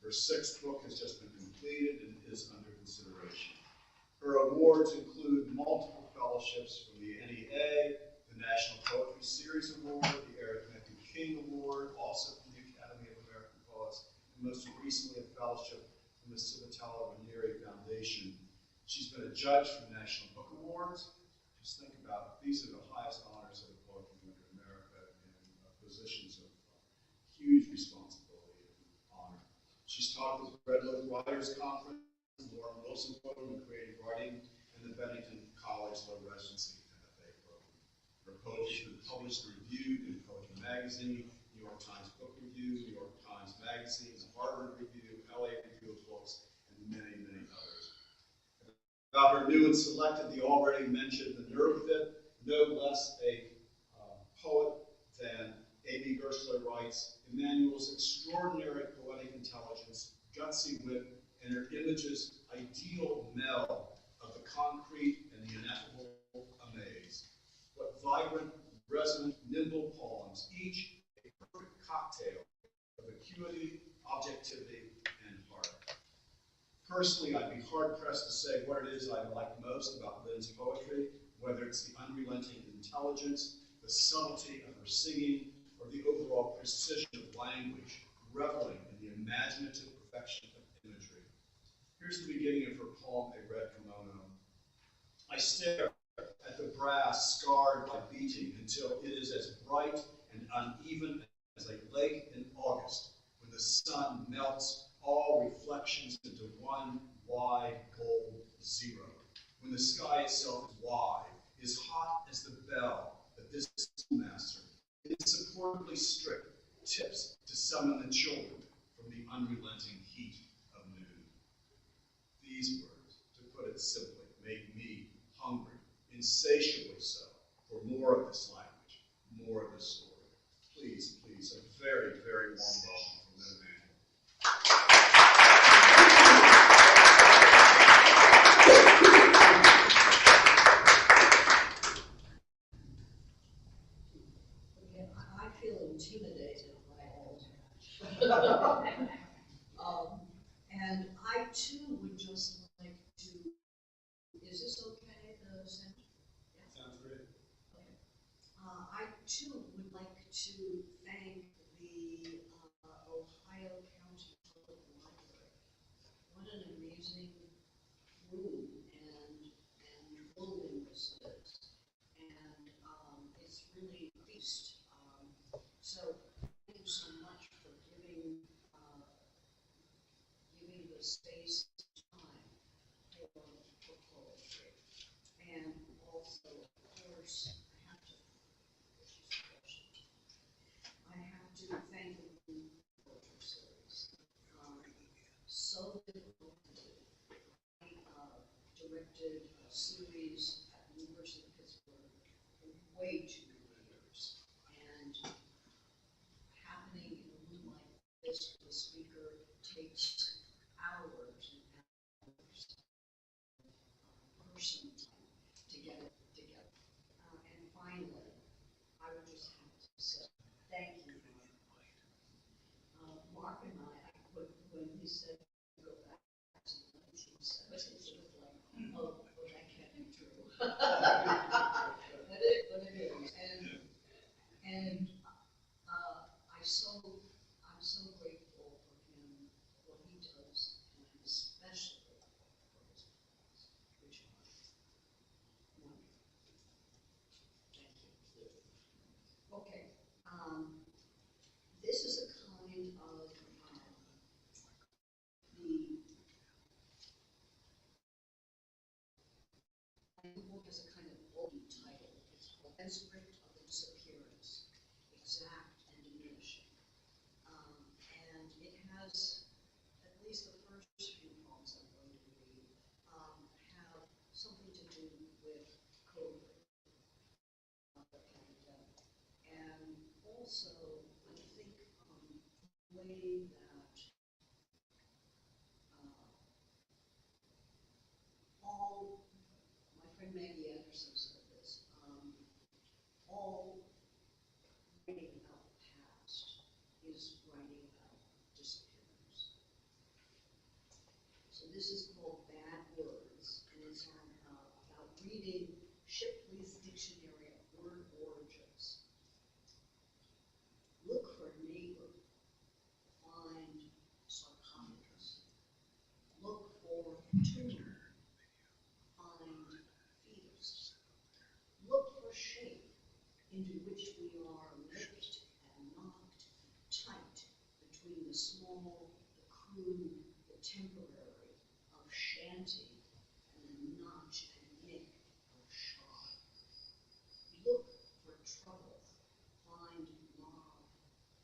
Her 6th book has just been completed and is under consideration. Her awards include multiple fellowships from the NEA, the National Poetry Series Award, the Eric Matthew King Award, also from the Academy of American Poets, and most recently a fellowship from the Civitella Ranieri Foundation. She's been a judge for the National Book Awards. Just think about it. These are the highest honors of the poet community in America and positions of huge responsibility and honor. She's taught at the Red Loaf Writers Conference, the Lauren Wilson Program in Creative Writing, and the Bennington College Low Residency MFA program. Her poetry has been published and reviewed in Poetry Magazine, New York Times Book Review, New York Times Magazine, the Harvard Review, LA Review of Books, and many, many others. About her new and selected, the already mentioned The Nerve Fit, no less a poet than Amy Gersler writes, Emmanuel's extraordinary poetic intelligence, gutsy wit, and her image's ideal meld of the concrete and the ineffable amaze. What vibrant, resonant, nimble poems, each a perfect cocktail of acuity, objectivity, and heart. Personally, I'd be hard-pressed to say what it is I like most about Lynn's poetry, whether it's the unrelenting intelligence, the subtlety of her singing, or the overall precision of language, reveling in the imaginative perfection of imagery. Here's the beginning of her poem, A Red Kimono. I stare at the brass scarred by beating until it is as bright and uneven as a lake in August, when the sun melts all reflections into one wide gold zero, when the sky itself is wide, is hot as the bell that this schoolmaster, insupportably strict, tips to summon the children from the unrelenting heat of noon. These words, to put it simply, make me hungry, insatiably so, for more of this language, more of this story. Please, please, a very, very warm welcome from Lynn Emanuel. Again, I feel intimidated by all that. And I too would just like to, is this okay, the sound? Yeah. Sounds great. Okay. I too would like to thank the Ohio County Public Library. What an amazing room and building this is. And it's really a feast. So thank you so much for giving the space and time for poetry. And also, of course, I have to thank the poetry series. So difficult to do. I directed a series at the University of Pittsburgh for way too many years. And happening in a room like this with a speaker takes hours and hours of person time to get it together. And finally, I would just have to say thank you, Mark and I when he said go back to the 1970s, it was like, oh, well, that can't be true. but it is. And I'm so grateful for him, what he does, and especially for his poems, which are wonderful. Thank you. Okay. This is a kind of the book has a kind of old title. It's called Transcript of the Disappearance, Exact and Diminishing. And it has, at least the first few poems I'm going to read, have something to do with COVID, the pandemic. And also, I think, the way that all, my friend Maggie Anderson said this, all writing about this is called Bad Words, and it's on, about reading Shipley's Dictionary of Word Origins. Look for neighbor, find sarcophagus. Look for tumor, find fetus. Look for shape, into which we are licked and knocked tight between the small, the crude, the temporary of shanty and the notch and nick of shard. Look for trouble, find knob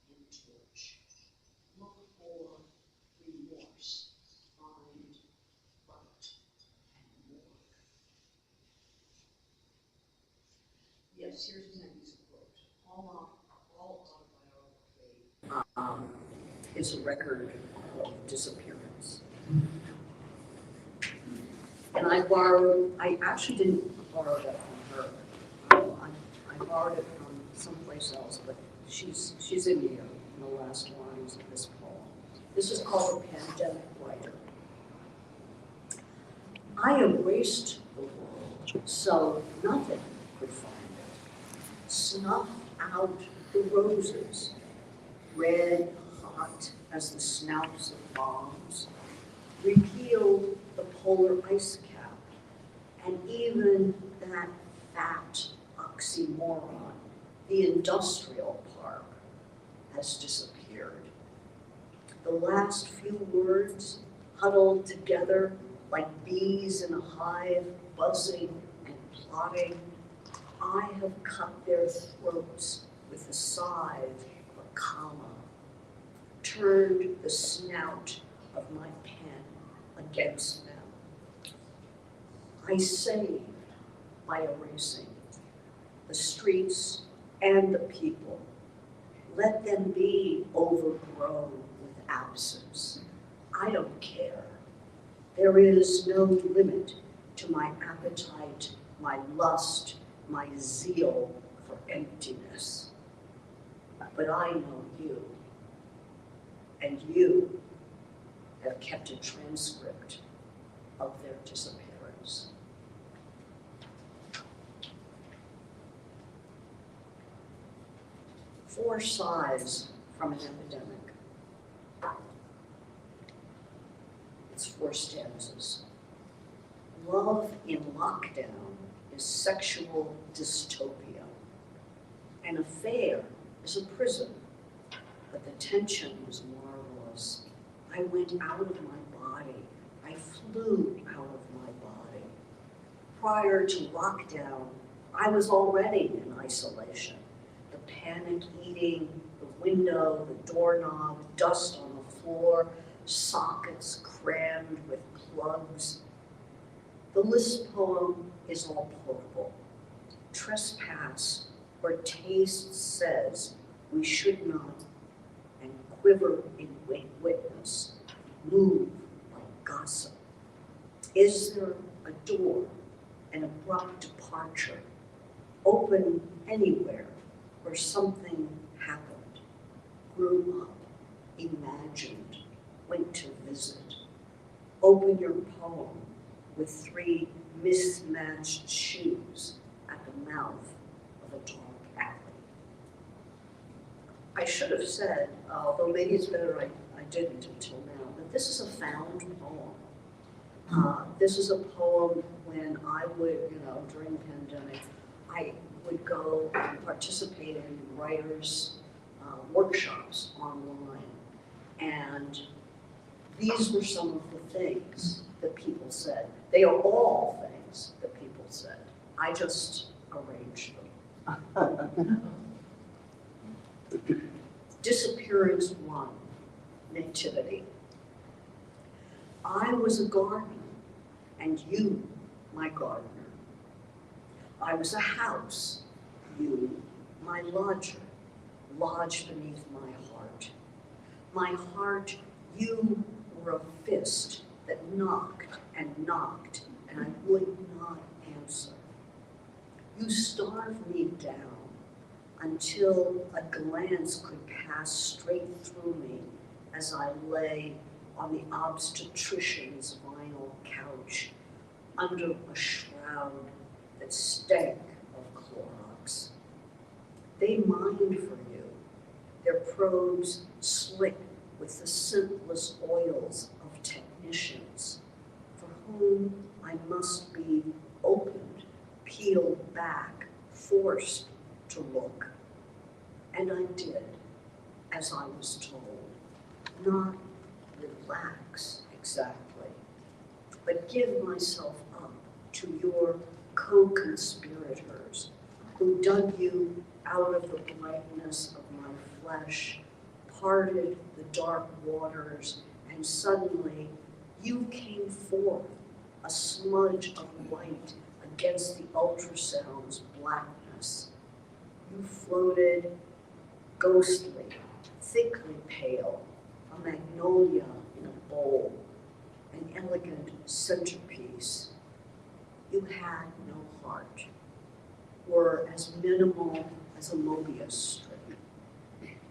and torch. Look for remorse, find butt and morgue. Yes, here's Maggie's quote. All autobiography is a record of disappearance. And I actually didn't borrow that from her. I borrowed it from someplace else, but she's in here in the last lines of this poem. This is called A Pandemic Writer. I erased the world so nothing could find it. Snuffed out the roses, red hot as the snouts of bombs. Repealed the polar ice cap, and even that fat oxymoron, the industrial park, has disappeared. The last few words, huddled together like bees in a hive, buzzing and plotting, I have cut their throats with the scythe of a comma, turned the snout of my pen against them. I saved by erasing the streets and the people. Let them be overgrown with absence. I don't care. There is no limit to my appetite, my lust, my zeal for emptiness. But I know you, and you have kept a transcript of their disappearance. Four sighs from an epidemic. It's 4 stanzas. Love in lockdown is sexual dystopia. An affair is a prison, but the tension was marvelous. I went out of my body. I flew out of my body. Prior to lockdown, I was already in isolation. The panic eating, the window, the doorknob, dust on the floor, sockets crammed with plugs. The list poem is all portable. Trespass, where taste says we should not, and quiver in witness, move like gossip. Is there a door, an abrupt departure, open anywhere where something happened, grew up, imagined, went to visit? Open your poem with 3 mismatched shoes at the mouth of a dark alley. I should have said, although maybe it's better I didn't until now, but this is a found poem. This is a poem when I would, during the pandemic, I would go and participate in writers' workshops online. And these were some of the things that people said. They are all things that people said. I just arranged them. Disappearance 1, nativity. I was a gardener, and you, my gardener. I was a house, you, my lodger, lodged beneath my heart. My heart, you were a fist that knocked, and I would not answer. You starved me down until a glance could pass straight through me as I lay on the obstetrician's vine couch under a shroud that stank of Clorox. They mine for you, their probes slick with the simplest oils of technicians, for whom I must be opened, peeled back, forced to look. And I did, as I was told, not relax exactly, but give myself up to your co-conspirators who dug you out of the blackness of my flesh, parted the dark waters, and suddenly you came forth, a smudge of white against the ultrasound's blackness. You floated ghostly, thickly pale, a magnolia in a bowl, an elegant centerpiece. You had no heart, were as minimal as a Mobius strip.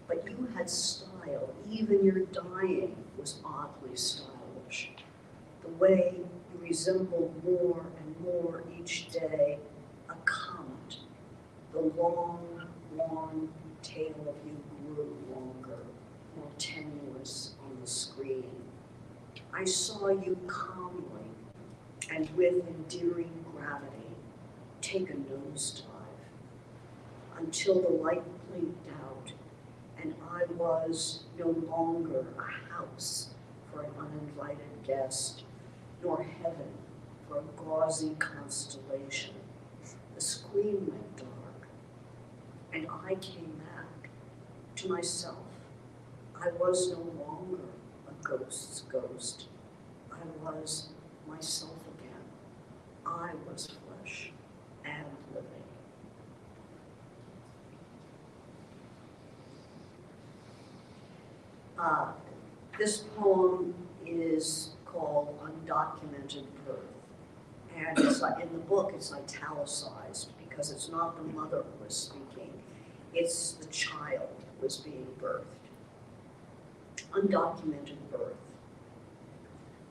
But you had style. Even your dying was oddly stylish. The way you resembled more and more each day a comet. The long, worn tail of you grew longer, more tenuous on the screen. I saw you calmly and with endearing gravity take a nosedive until the light blinked out and I was no longer a house for an uninvited guest, nor heaven for a gauzy constellation. The screen went dark, and I came back to myself. I was no longer a ghost's ghost. I was myself again. I was flesh and living. This poem is called Undocumented Birth. And it's in the book, it's italicized because it's not the mother who was speaking, it's the child who was being birthed. Undocumented birth.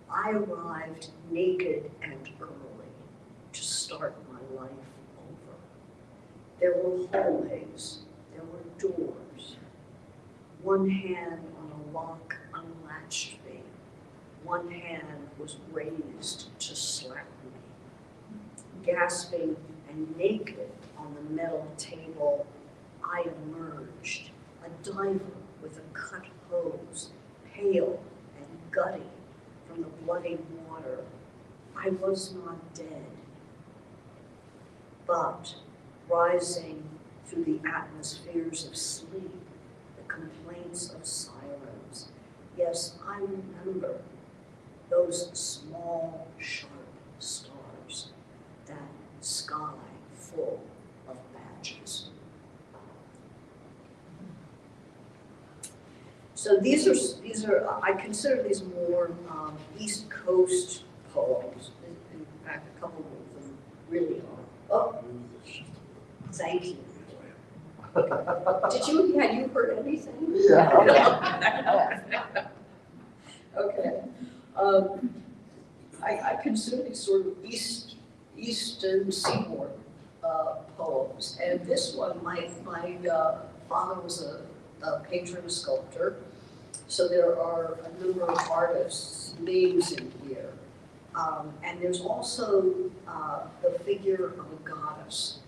I arrived naked and early to start my life over. There were hallways, there were doors. One hand on a lock unlatched me. One hand was raised to slap me. Gasping and naked on the metal table, I emerged, a diver with a cut hose, pale and gutty from the bloody water. I was not dead, but rising through the atmospheres of sleep, the complaints of sirens. Yes, I remember those small, sharp stars, that sky full of badges. So these are I consider these more East Coast poems. In fact, a couple of them really are. Oh, thank you. Had you heard anything? Yeah. Okay. I consider these sort of Eastern Seaboard poems. And this one, my father was a patron sculptor. So there are a number of artists' names in here. And there's also the figure of a goddess,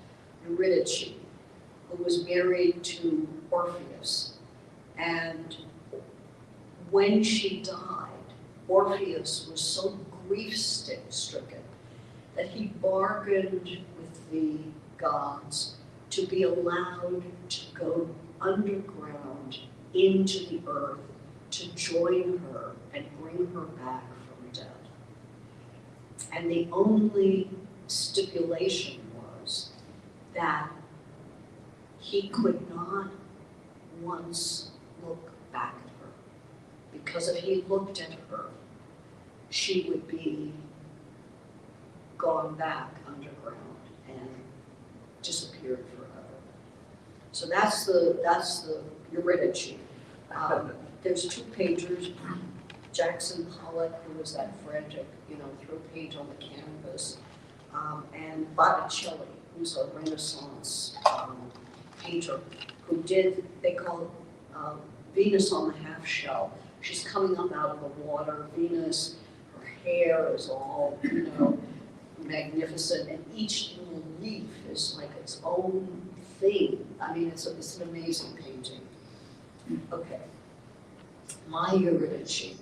Eurydice, who was married to Orpheus. And when she died, Orpheus was so grief-stricken that he bargained with the gods to be allowed to go underground into the earth to join her and bring her back from death. And the only stipulation was that he could not once look back at her, because if he looked at her, she would be gone back underground and disappeared forever. So that's the Eurydice. There's 2 pagers, Jackson Pollock, who was that frantic, throw paint on the canvas, and Botticelli, who's a Renaissance painter, who did, they call it Venus on the half shell. She's coming up out of the water, Venus, her hair is all, magnificent, and each little leaf is like its own thing. I mean, it's an amazing painting. Okay. My Eurydice,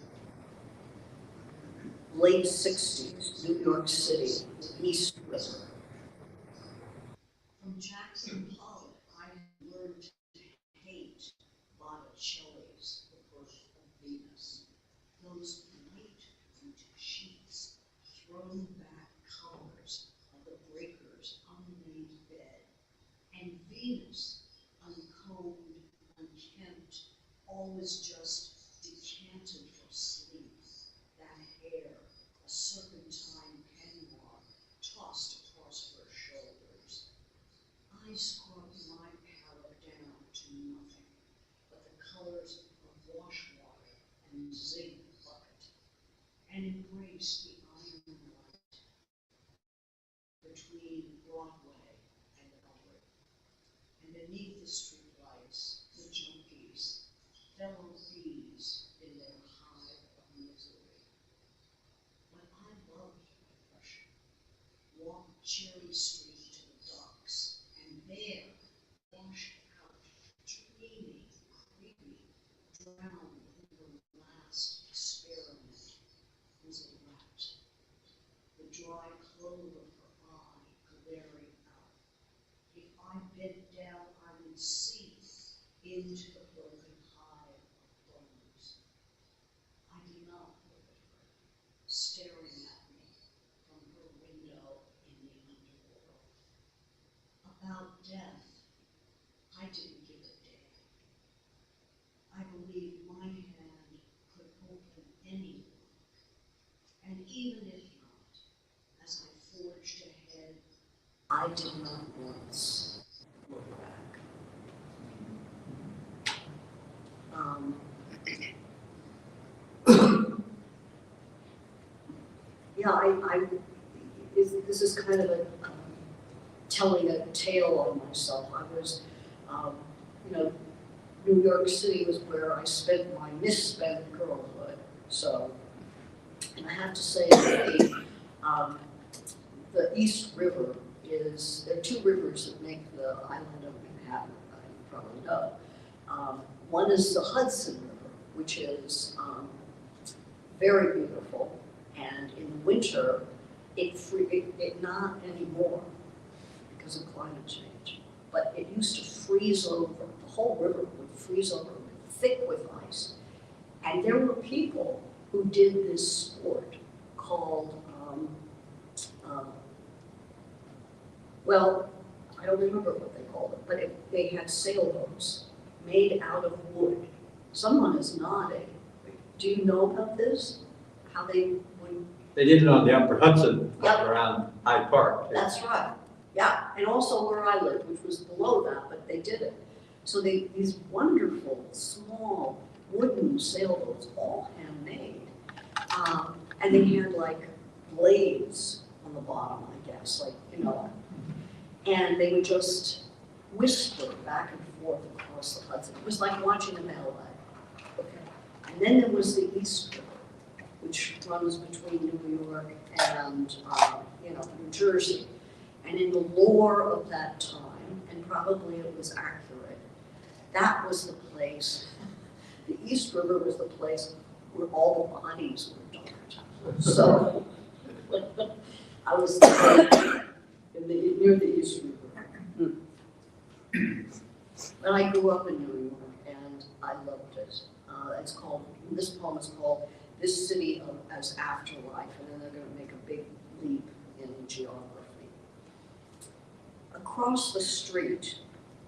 late 60s, New York City, East River. From Jackson Pollock, I learned to hate Botticelli's The Birth of Venus. Those light blue sheets, thrown back colors of the breaker's unmade bed, and Venus, uncombed, unkempt, always just decanted for sleep. That hair, a serpentine peignoir, tossed across her shoulders. I scrubbed my palette down to nothing but the colors of wash water and zinc bucket, and embraced the iron light between Broadway and Elwood. And beneath the street lights, the junkies, fellow thieves in their hive of misery. But I loved oppression. Walked Cherry Street to the docks, and there, washed out, dreamy, creepy, drowned in the last experiment, was a rat. The dry clover of her eye glaring out. If I bent down, I would see into the broken hive of bones. I did not look at her, staring at me from her window in the underworld. About death, I didn't give a damn. I believed my hand could open any lock, and even if not, as I forged ahead, I did not once look back. This is kind of telling a tale on myself. I was, New York City was where I spent my misspent girlhood. So, and I have to say that the East River there are two rivers that make the island of Manhattan, you probably know. One is the Hudson River, which is very beautiful, and in winter, it not anymore because of climate change, but it used to freeze over. The whole river would freeze over, thick with ice. And there were people who did this sport called, well, I don't remember what they called it, but they had sailboats made out of wood. Someone is nodding. Do you know about this? How they would? They did it on the Upper Hudson, Yep. around Hyde Park. Too. That's right. Yeah, and also where I lived, which was below that, but they did it. So these wonderful, small, wooden sailboats, all handmade. And they had like blades on the bottom, I guess, and they would just whisper back and forth across the Hudson. It was like watching a ballet. Okay. And then there was the East River, which runs between New York and New Jersey. And in the lore of that time, and probably it was accurate, that was the place, the East River was the place where all the bodies were dumped. So I was near the East River. And I grew up in New York, and I loved it. This poem is called This City as Afterlife, and then they're going to make a big leap in geography. Across the street,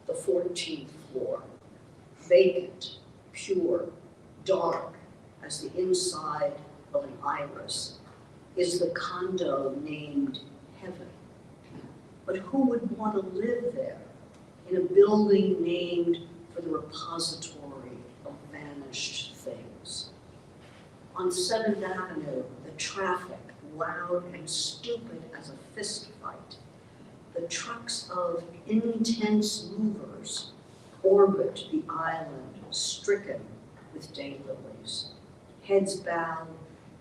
the 14th floor, vacant, pure, dark as the inside of an iris, is the condo named Heaven. But who would want to live there in a building named for the repository of vanished things? On 7th Avenue, the traffic, loud and stupid as a fist fight. The trucks of intense movers orbit the island, stricken with daylilies. Heads bowed,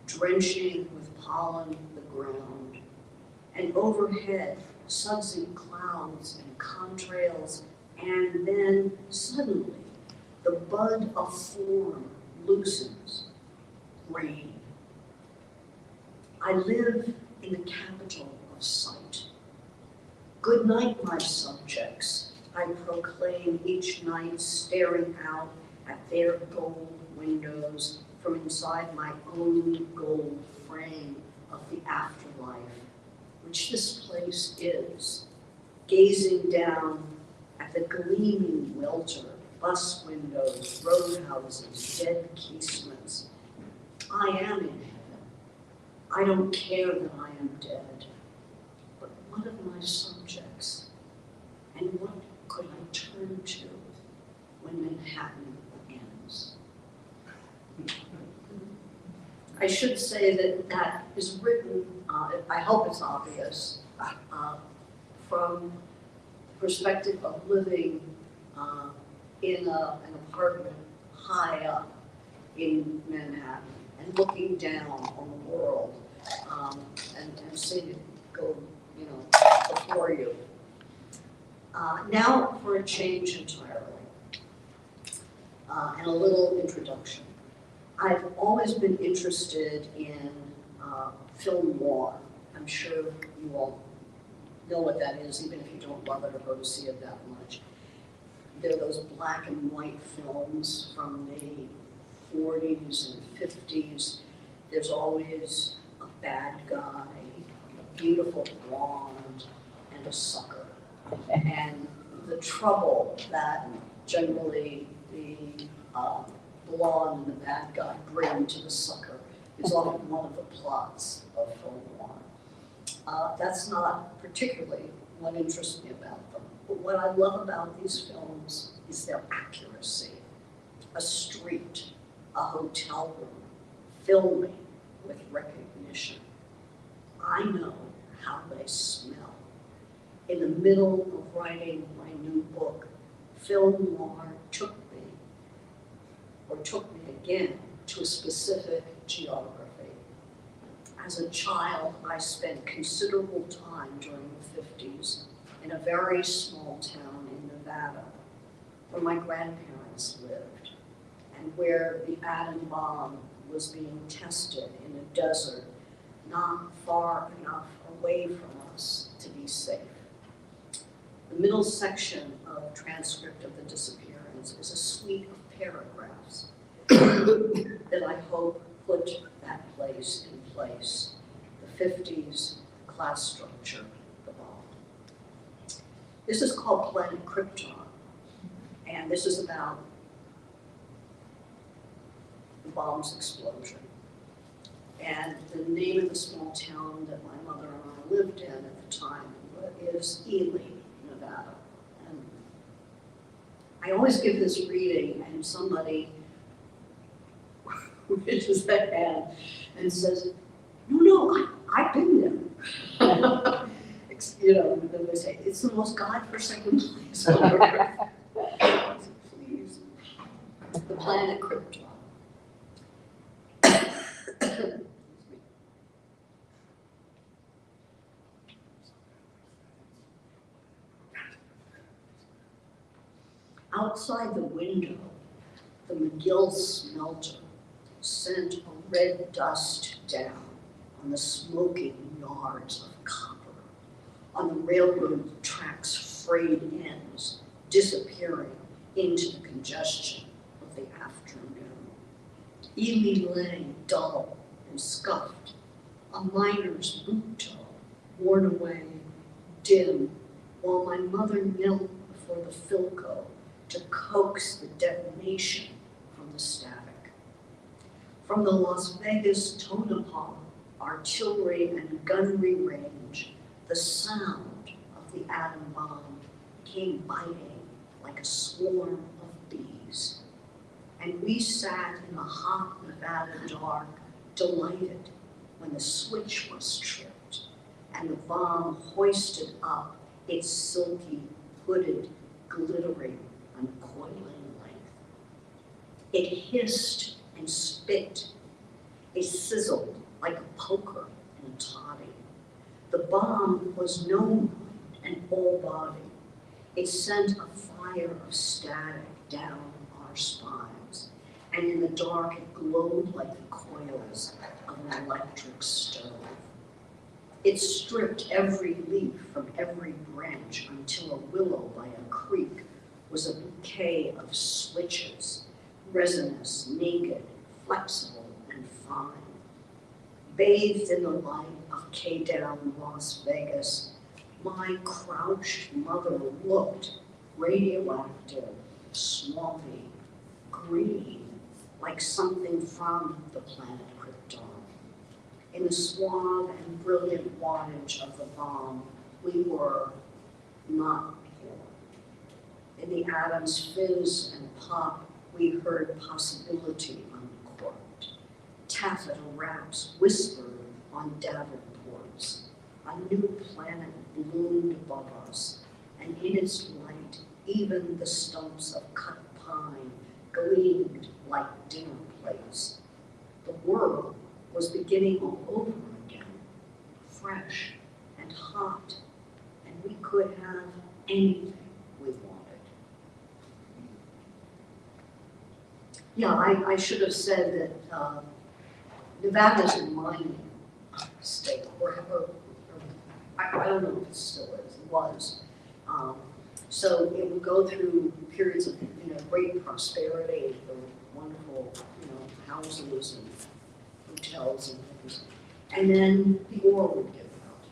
drenching with pollen the ground. And overhead, sudsy clouds and contrails, and then suddenly the bud of form loosens. Rain. I live in the capital of sight. Good night, my subjects, I proclaim each night, staring out at their gold windows from inside my own gold frame of the afterlife, which this place is, gazing down at the gleaming welter, bus windows, roadhouses, dead casements. I am in heaven. I don't care that I am dead. But what of my subjects? And what could I turn to when Manhattan ends? I should say that that is written, I hope it's obvious, from the perspective of living in an apartment high up in Manhattan and looking down on the world and seeing it go, before you. Now for a change entirely and a little introduction. I've always been interested in film noir. I'm sure you all know what that is, even if you don't bother to go to see it that much. They're those black and white films from the 40s and 50s. There's always a bad guy, a beautiful blonde, and a sucker. And the trouble that generally the blonde and the bad guy bring to the sucker is often one of the plots of film noir. That's not particularly what interests me about them. But what I love about these films is their accuracy. A street, a hotel room, filming with recognition. I know how they smell. In the middle of writing my new book, film noir took me again to a specific geography. As a child, I spent considerable time during the 50s in a very small town in Nevada, where my grandparents lived, and where the atom bomb was being tested in a desert not far enough away from us to be safe. The middle section of transcript of the disappearance is a suite of paragraphs that I hope put that place in place. The 50s class structure, the bomb. This is called Planet Krypton, and this is about the bomb's explosion. And the name of the small town that my mother and I lived in at the time is Ely, Nevada. And I always give this reading and somebody raises their hand and says, no, I've been there. Then they say, it's the most godforsaken place on earth. Please. The planet Krypton. Outside the window, the McGill smelter sent a red dust down on the smoking yards of copper, on the railroad tracks' frayed ends, disappearing into the congestion of the afternoon. Ely lay dull and scuffed, a miner's boot toe worn away, dim, while my mother knelt before the Philco to coax the detonation from the static. From the Las Vegas Tonopah artillery and gunnery range, the sound of the atom bomb came biting like a swarm of bees. And we sat in the hot Nevada dark, delighted when the switch was tripped and the bomb hoisted up its silky, hooded, glittering, uncoiling length. It hissed and spit. It sizzled like a poker in a toddy. The bomb was no mind and all body. It sent a fire of static down our spines, and in the dark it glowed like the coils of an electric stove. It stripped every leaf from every branch until a willow by a creek was a bouquet of switches, resinous, naked, flexible, and fine. Bathed in the light of K-Down Las Vegas, my crouched mother looked radioactive, swampy, green, like something from the planet Krypton. In the suave and brilliant wattage of the bomb, we were not pure. In the atom's fizz and pop, we heard possibility uncorked. Taffeta wraps whispered on davenports. A new planet bloomed above us, and in its light, even the stumps of cut pine gleamed like dinner plates. The world was beginning all over again, fresh and hot, and we could have anything we wanted. Yeah, I should have said that Nevada's a mining state, or I don't know if it still is, it was. So it would go through periods of, great prosperity, the wonderful, houses and hotels and things. And then the ore would give out,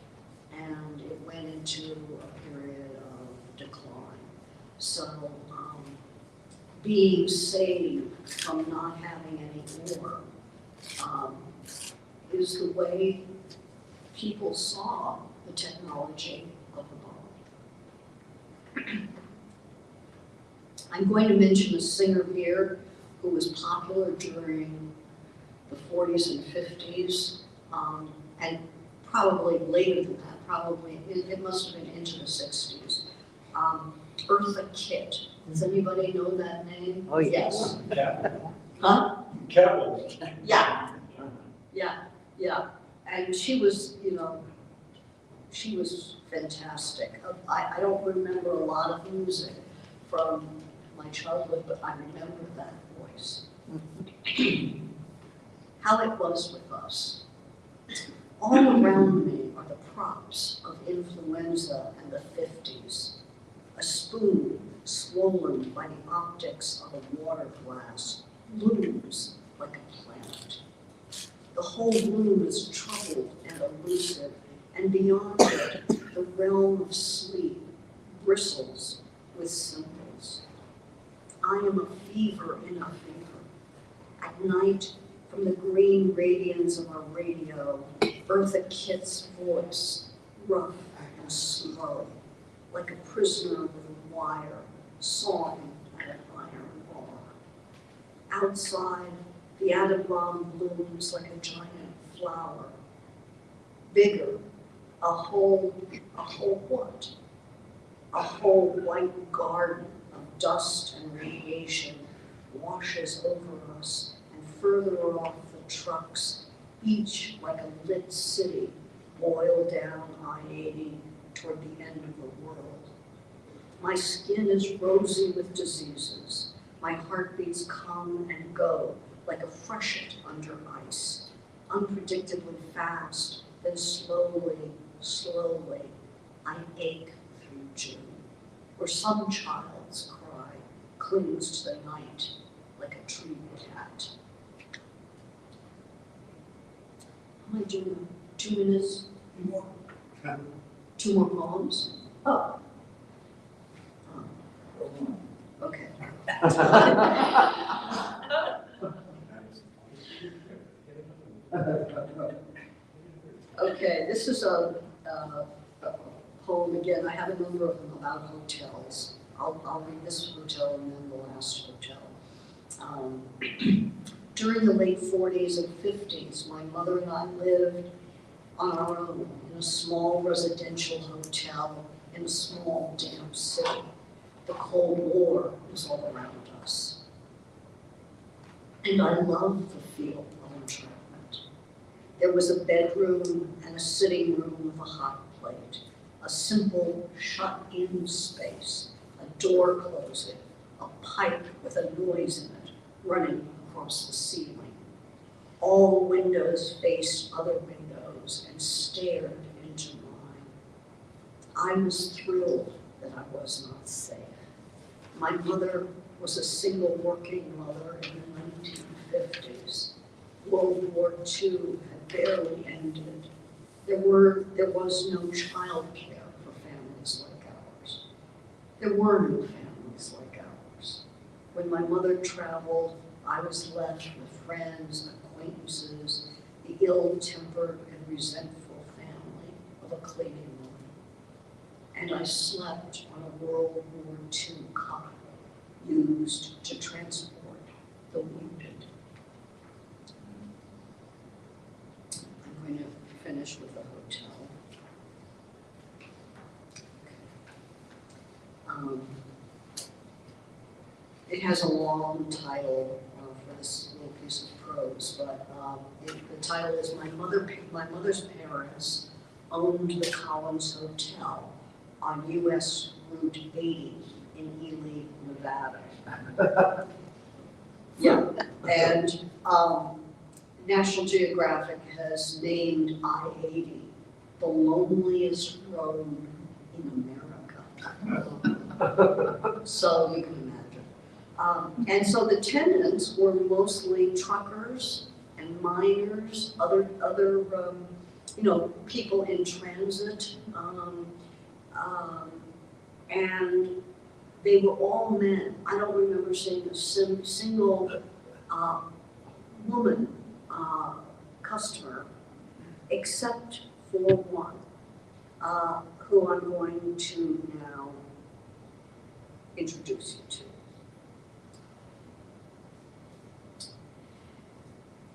and it went into a period of decline. So being saved from not having any ore is the way people saw the technology of the bomb. I'm going to mention a singer here who was popular during the 40s and 50s, and probably later than that, probably, it must have been into the 60s. Eartha Kitt. Does anybody know that name? Oh, yes. Huh? Cattle. Yeah. And she was, she was fantastic. I don't remember a lot of music from my childhood, but I remember that voice. How it was with us. All around me are the props of influenza and the 50s. A spoon swollen by the optics of a water glass looms like a planet. The whole room is troubled and elusive, and beyond it, the realm of sleep bristles with symbols. I am a fever in a fever. At night, from the green radiance of our radio, Eartha Kitt's voice, rough and slow, like a prisoner with a wire, sawing at an iron bar. Outside, the atom bomb blooms like a giant flower. Bigger, a whole what? A whole white garden of dust and radiation washes over us, and further off the trucks, each like a lit city, boil down I-80 toward the end of the world. My skin is rosy with diseases. My heartbeats come and go like a freshet under ice, unpredictably fast, then slowly, I ache through June, where some child's cry clings to the night like a tree cat. How am I doing? 2 minutes? More. 2 more poems? Oh. Okay. Okay, this is a poem again. I have a number of them about hotels. I'll read this hotel and then the last hotel. During the late 40s and 50s, my mother and I lived on our own in a small residential hotel in a small, damp city. The Cold War was all around us. And I loved the feel of entrapment. There was a bedroom and a sitting room with a hot plate, a simple shut-in space, a door closing, a pipe with a noise in it running across the ceiling. All the windows faced other windows and stared into mine. I was thrilled that I was not safe. My mother was a single working mother in the 1950s. World War II had barely ended. There was no child care for families like ours. There were no families like ours. When my mother traveled, I was left with friends, acquaintances, the ill-tempered and resentful family of a cleaning woman. And I slept on a World War II cot used to transport the wounded. I'm going to finish with the hotel. It has a long title for this little piece of prose, but the title is My Mother's Parents Owned the Collins Hotel on U.S. Route 80 in Ely, Nevada. Yeah, and National Geographic has named I-80 the loneliest road in America. So you can imagine. And so the tenants were mostly truckers and miners, other people in transit, and they were all men. I don't remember seeing a single woman customer, except for one, who I'm going to now introduce you to.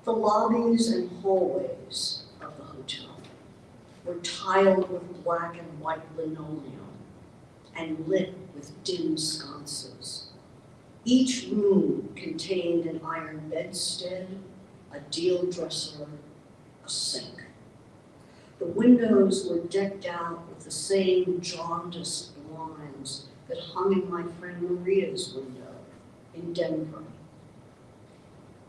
The lobbies and hallways of the hotel were tiled with black and white linoleum and lit with dim sconces. Each room contained an iron bedstead, a deal dresser, a sink. The windows were decked out with the same jaundiced blinds that hung in my friend Maria's window in Denver.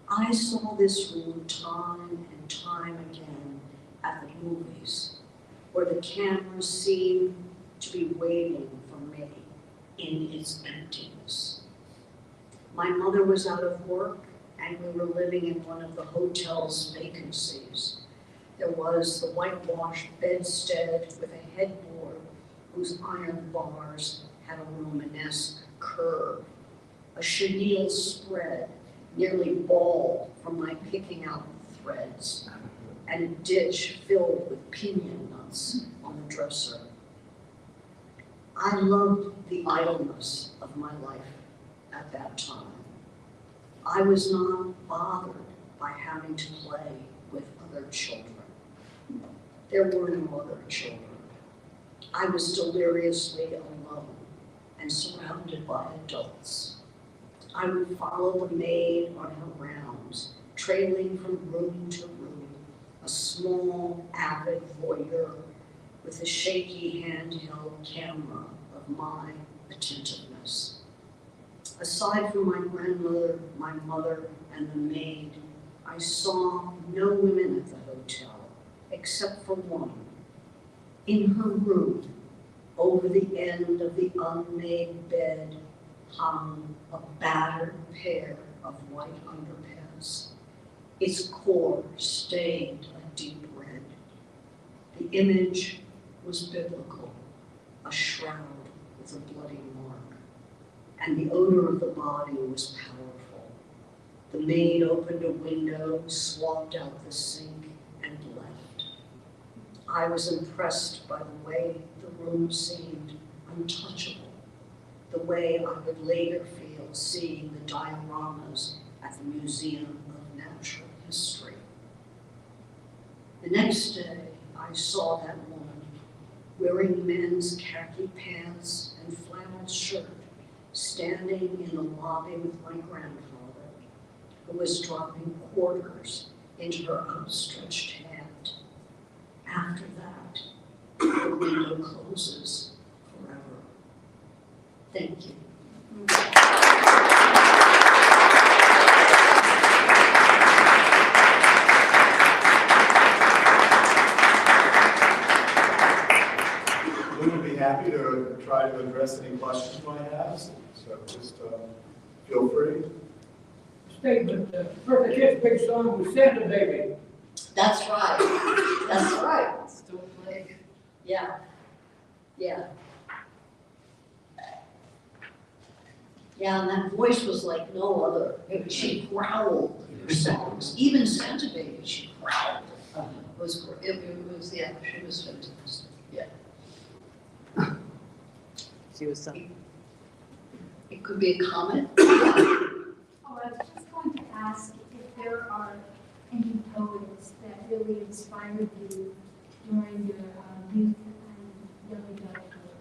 I saw this room time and time again at the movies, where the camera seemed to be waiting for me in its emptiness. My mother was out of work, and we were living in one of the hotel's vacancies. There was the whitewashed bedstead with a headboard whose iron bars had a Romanesque curve, a chenille spread nearly bald from my picking out threads, and a dish filled with piñon nuts on the dresser. I loved the idleness of my life at that time. I was not bothered by having to play with other children. There were no other children. I was deliriously alone and surrounded by adults. I would follow the maid on her rounds, trailing from room to room, a small, avid voyeur with a shaky handheld camera of my attentiveness. Aside from my grandmother, my mother, and the maid, I saw no women at the hotel, except for one. In her room, over the end of the unmade bed, hung a battered pair of white underpants, its core stained a deep red. The image was biblical, a shroud with a bloody mark, and the odor of the body was powerful. The maid opened a window, swapped out the sink, and left. I was impressed by the way the room seemed untouchable, the way I would later feel seeing the dioramas at the Museum of Natural history. The next day, I saw that woman wearing men's khaki pants and flannel shirt, standing in the lobby with my grandfather, who was dropping quarters into her outstretched hand. After that, the window closes forever. Thank you. We would be happy to try to address any questions you might have, so just feel free. Statement, Bertha Kitt's big song was Santa Baby. That's right. That's right. Still play. Yeah. Yeah. Yeah, and that voice was like no other. She growled in her songs. Even Santa Baby, she growled. It was, yeah, she was fantastic. Yeah. She was so. It could be a comment. Oh, I was just going to ask if there are any poets that really inspired you during your youth and young adulthood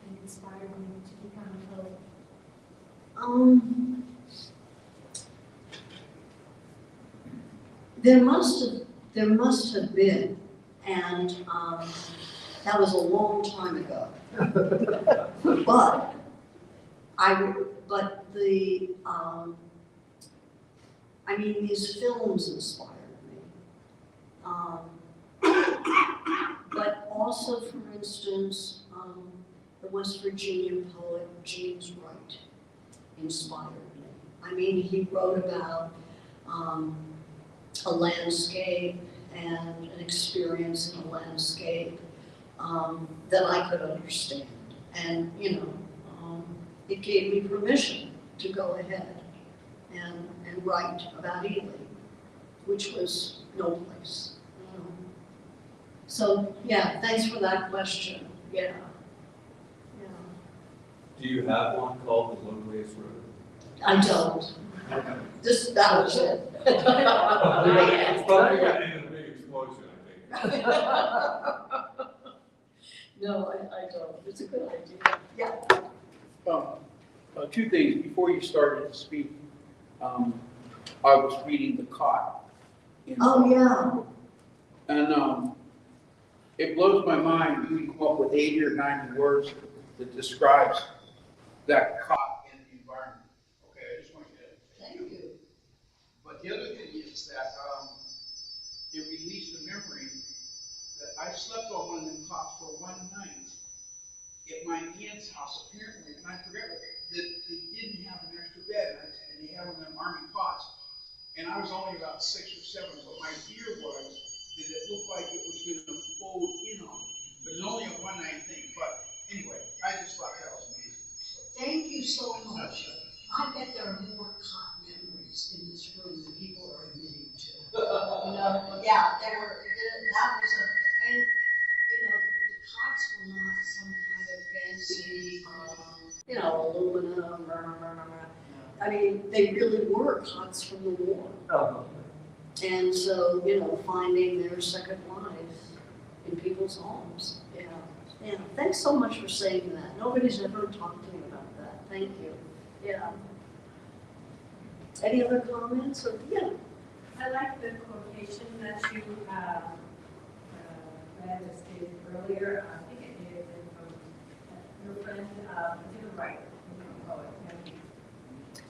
and inspired you to become a poet. There must have been, and that was a long time ago. I mean, these films inspired me. But also, for instance, the West Virginia poet James Wright inspired me. I mean, he wrote about a landscape and an experience in a landscape that I could understand. And, you know, it gave me permission to go ahead and write about Ely, which was no place. So, yeah, thanks for that question. Yeah. Yeah. Do you have one called The Loneliest Road? I don't. That was it. It's probably got into the big explosion, I think. No, I don't. It's a good idea. Yeah. Two things. Before you started to speak, I was reading The Cot. Oh, yeah. And it blows my mind. You can come up with 80 or 90 words that describes that cot in the environment. Okay, I just want you to. Thank you. But the other thing is that it released the memory that I slept on one of them cots for one night at my aunt's house, apparently, and I forget that they didn't have an extra bed, and they had one of them army cots. And I was only about 6 or 7, but my fear was that it looked like it was going to fold in on me. But it was only a one-night thing. But anyway, I just thought that was amazing. Thank you so much. I bet there are more cot memories in this room than people are admitting to. You know, yeah, that was and you know, the cots were not some kind of fancy, aluminum. I mean, they really were cots from the war. And so, finding their second lives in people's homes. Yeah. Yeah. Thanks so much for saying that. Nobody's ever talked to me about that. Thank you. Yeah. Any other comments? Or yeah. I like the quotation that you read or stated earlier. I think it may have been from your friend, to the right, poet.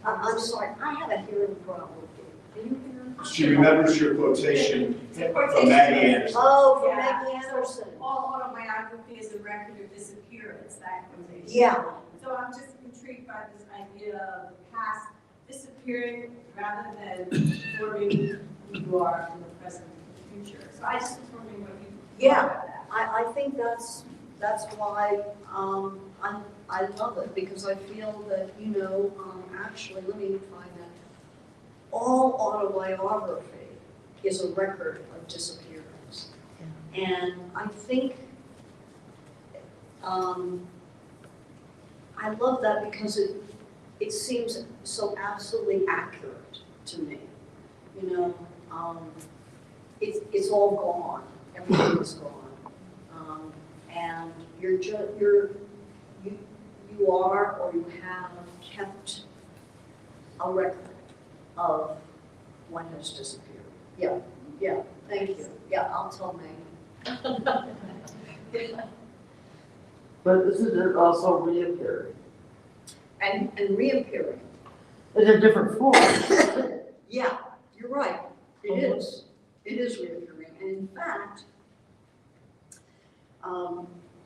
I'm sorry. I have a hearing problem. Can you hear me? She remembers your quotation It's a from quotation. Maggie Anderson. Oh, from Yeah. Maggie Anderson. All autobiography is a record of disappearance, that quotation. Yeah. So I'm just intrigued by this idea of the past disappearing rather than forming who you are in the present and the future. So I just was wondering what you Yeah. thought about that. I think that's why I love it, because I feel that, actually, let me find that. All autobiography is a record of disappearance. And I think I love that because it seems so absolutely accurate to me. it's all gone, everything is gone. And you are or you have kept a record of what has disappeared. Yeah, thank you. Yeah, I'll tell Megan. But isn't it also reappearing And reappearing. in a different form? Yeah, you're right. It is. It is reappearing. And in fact,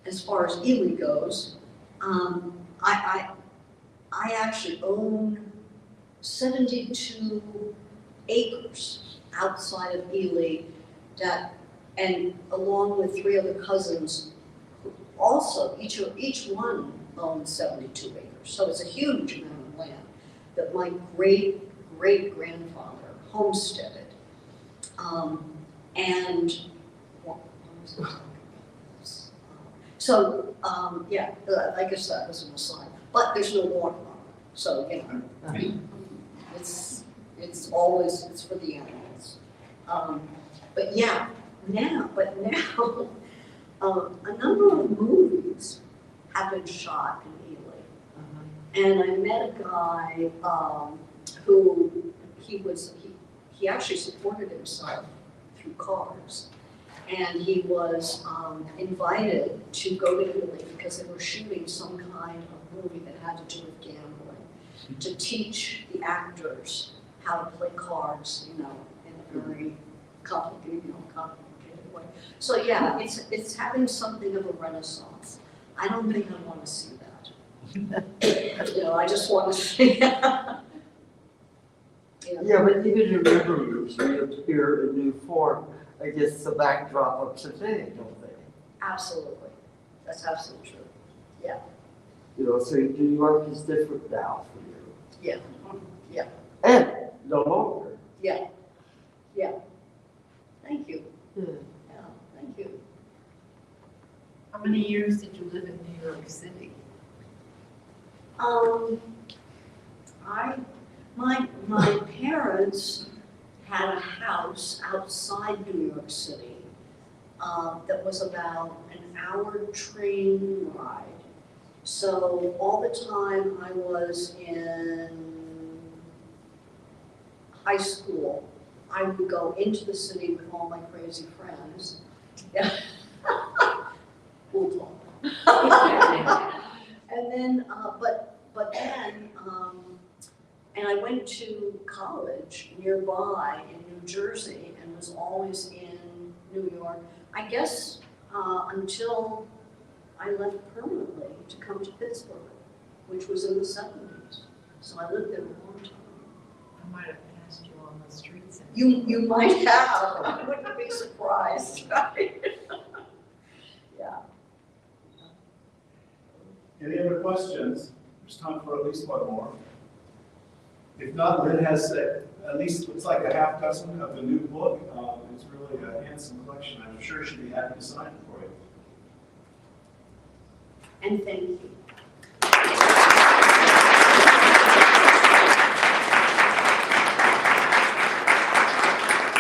as far as Ely goes, I actually own 72 acres outside of Ely that, and along with 3 other cousins, who also, each one owns 72 acres. So it's a huge amount of land that my great-great-grandfather homesteaded. And what was I talking about? So, yeah, I guess that was an aside. But there's no water on it, so, you know, it's always, it's for the animals. But yeah, now, a number of movies have been shot in Ely. And I met a guy who he actually supported himself through cars. And he was invited to go to Italy because they were shooting some kind of movie that had to do with gambling, to teach the actors how to play cards, you know, in a very complicated way. So yeah, it's having something of a renaissance. I don't think I want to see that. You know, I just want to see. Yeah, but even your memories reappear in new form against the backdrop of today, don't they? Absolutely. That's absolutely true. Yeah. You know, so New York is different now for you. Yeah. Yeah. And no longer. Yeah. Yeah. Thank you. Yeah. Yeah, thank you. How many years did you live in New York City? My parents had a house outside New York City that was about an hour train ride. So all the time I was in high school, I would go into the city with all my crazy friends. Yeah. We'll talk. And then, but then, and I went to college nearby in New Jersey and was always in New York, I guess, until I left permanently to come to Pittsburgh, which was in the 70s. So I lived there a long time. I might have passed you on the streets. You might have, I wouldn't be surprised, right? Yeah. Any other questions? There's time for at least one more. If not, Lynn has at least, looks like a half dozen of the new book. It's really a handsome collection. I'm sure she'd be happy to sign it for you. And thank you.